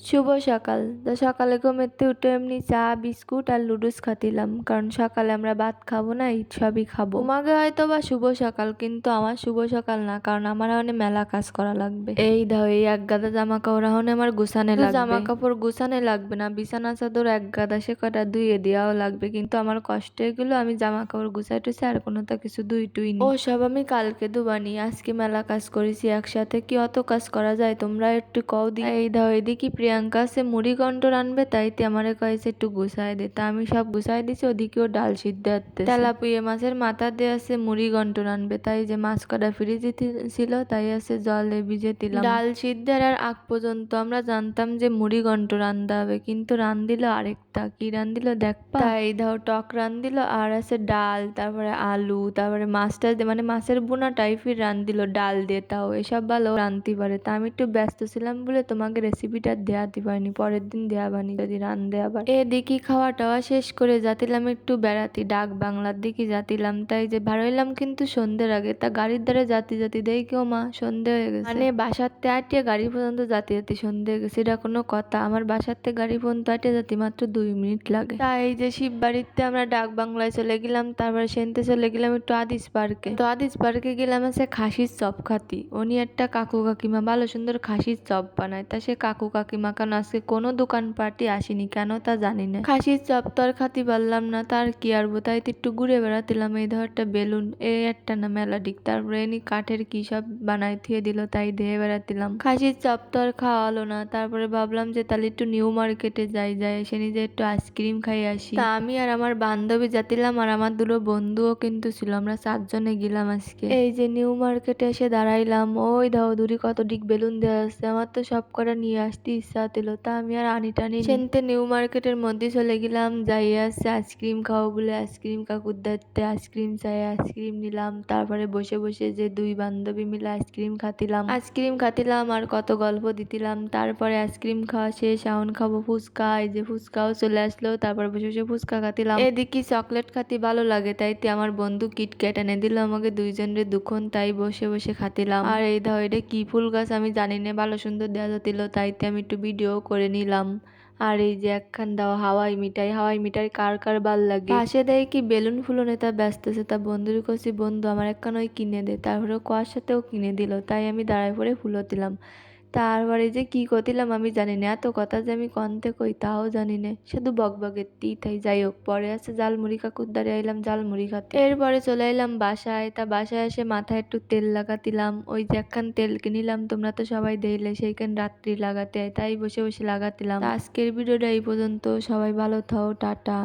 শুভ সকাল। তো সকালে ঘুমেতে উঠে এমনি চা, বিস্কুট আর লুডুস খাচ্ছিলাম। কারণ সকালে আমরা ভাত খাবো না, এই সবই খাবো। তোমাকে হয়তোবা শুভ সকাল, কিন্তু আমার শুভ সকাল না, কারণ আমার এখন মেলা কাজ করা লাগবে। এই দাও, এই এক গাদা জামা কাপড় এখন আমার গুছানে লাগবে। জামা কাপড় গুছানে লাগবে না, বিছানা চাদর এক গাদা সে কটা ধুয়ে দেওয়াও লাগবে, কিন্তু আমার কষ্ট এগুলো আমি জামা কাপড় গুছাই টুছাই আর কোনো তা কিছু ধুই নি। ও সব আমি কালকে ধুবানি, আজকে মেলা কাজ করেছি একসাথে, কি অত কাজ করা যায়? তোমরা একটু কও দি। এই দাও, এদিকে প্রিয়াঙ্কা সে মুড়ি ঘন্ট রানবে, তাইতে আমারে কয়েছে একটু গুছাই দে, তা আমি সব গুছাই দিছি। ওদিকেও ডাল সিদ্ধ হচ্ছে। তেলাপিয়া মাছের মাথা দিয়ে আছে মুড়ি ঘন্ট রানবে, তাই যে মাছ কটা ফ্রিজে ছিল তাই আছে জলে ভিজে দিলাম। ডাল সিদ্ধের আর আগ পর্যন্ত আমরা জানতাম যে মুড়ি ঘন্ট রান্ধা হবে, কিন্তু রান দিল আরেকটা, কি রান দিল দেখবা? তাই দাও, টক রান দিল আর আছে ডাল, তারপরে আলু, তারপরে মাছটা মানে মাছের বোনা টাইপের রান দিল ডাল দিয়ে। তাও এসব ভালো রানতে পারে, তা আমি একটু ব্যস্ত ছিলাম বলে তোমাকে রেসিপিটা দেওয়াতে পারিনি, পরের দিন দেওয়া বানি যদি রান দেওয়া পারে। এদিকে খাওয়া টাওয়া শেষ করে যাতিলাম একটু বেড়াতে, ডাক বাংলার দিকে যাতিলাম। তাই যে বাড়াইলাম কিন্তু সন্ধ্যের আগে, তা গাড়ির দ্বারা জাতি দেই কেউ মা সন্ধে হয়ে গেছে। মানে বাসার তে আটিয়ে গাড়ি পর্যন্ত জাতি সন্ধে হয়ে গেছে, এটা কোনো কথা? আমার বাসার থেকে গাড়ি পর্যন্ত আটিয়ে যাতে মাত্র 2 মিনিট লাগে। তাই এই যে শিব বাড়িতে আমরা ডাক বাংলায় চলে গেলাম, তারপরে সেনতে চলে গেলাম একটু আদিস পার্কে। তো আদিস পার্কে গেলাম আছে খাসির চপ খাতি। উনি একটা কাকু কাকিমা ভালো সুন্দর খাসির চপ বানায়, তা সে কাকু কাকিমা কেন আজকে কোনো দোকান পার্টি আসেনি কেন তা জানি না। খাসির চপ তো আর খাতি পারলাম না, তার কি আর তাই একটু ঘুরে বেড়াতিলাম। এই ধর একটা বেলুন, এই একটা না মেলাডিক, তারপরে এনি কাঠের কি সব বানাই থিয়ে দিল, তাই দিয়ে বেড়াতিলাম। খাসির চপ তো আর খাওয়া হলো না, তারপরে ভাবলাম যে তাহলে একটু নিউ মার্কেটে যাই সে নিজে একটু আইসক্রিম খাই আসি। তা আমি আর আমার বান্ধবী যাতিলাম, আর আমার দুটো বন্ধুও কিন্তু ছিল, আমরা 4 জনে গেলাম আজকে। এই যে নিউ মার্কেটে এসে দাঁড়াইলাম, ওই দাও দূরে কত ডিক বেলুন দেওয়া আছে, আমার তো সব কটা নিয়ে আসতে ইচ্ছা ছিল, তা আমি আর আনি টানি সেনতে নিউ মার্কেটের মধ্যে চলে গেলাম। যাই আসছে আইসক্রিম খাও বলে আইসক্রিম কাকুর দায়িত্বে আইসক্রিম চাই, আইসক্রিম নিলাম। তারপরে বসে বসে যে 2 বান্ধবী মিলে আইসক্রিম খাতিলাম আর কত গল্প দিতিলাম। তারপরে আইসক্রিম খাওয়া শেষ, এখন খাবো ফুচকা। এই যে ফুচকাও চলে আসলো, তারপর বসে বসে ফুচকা খাতিলাম। এদিকে চকলেট খাতি ভালো লাগে, তাইতে আমার বন্ধু কিটক্যাট এনে দিল আমাকে 2 জনের দুখন, তাই বসে বসে খাতিলাম। আর এই দাও, এটা কি ফুল গাছ আমি জানি না, ভালো সুন্দর দেওয়া যাচ্ছিল, তাইতে আমি একটু ভিডিও করে নিলাম। আর এই যে একখান দাও হাওয়াই মিঠাই কার কার ভাল লাগে। পাশে দেয় কি বেলুন ফুলন এটা ব্যস্ত আছে, তা বন্ধুর কাছে বন্ধু আমার একখান ওই কিনে দে, তারপরে কোয়ার সাথেও কিনে দিল, তাই আমি দাঁড়ায় পড়ে ফুলো দিলাম। তারপরে যে কি করতিলাম আমি জানি না, এত কথা যে আমি কনতে কই তাও জানি না, শুধু বকবকের তাই। যাই হোক, পরে আছে জালমুড়ি কাকুর দ্বারে আইলাম জালমুড়ি খাতে। এরপরে চলে এলাম বাসায়, তা বাসায় এসে মাথায় একটু তেল লাগাতিলাম। ওই যে একখান তেল কিনিলাম, তোমরা তো সবাই দেখলে, সেইখান রাত্রি লাগাতে হয়, তাই বসে বসে লাগাতিলাম। আজকের ভিডিওটা এই পর্যন্ত, সবাই ভালো থাও, টাটা।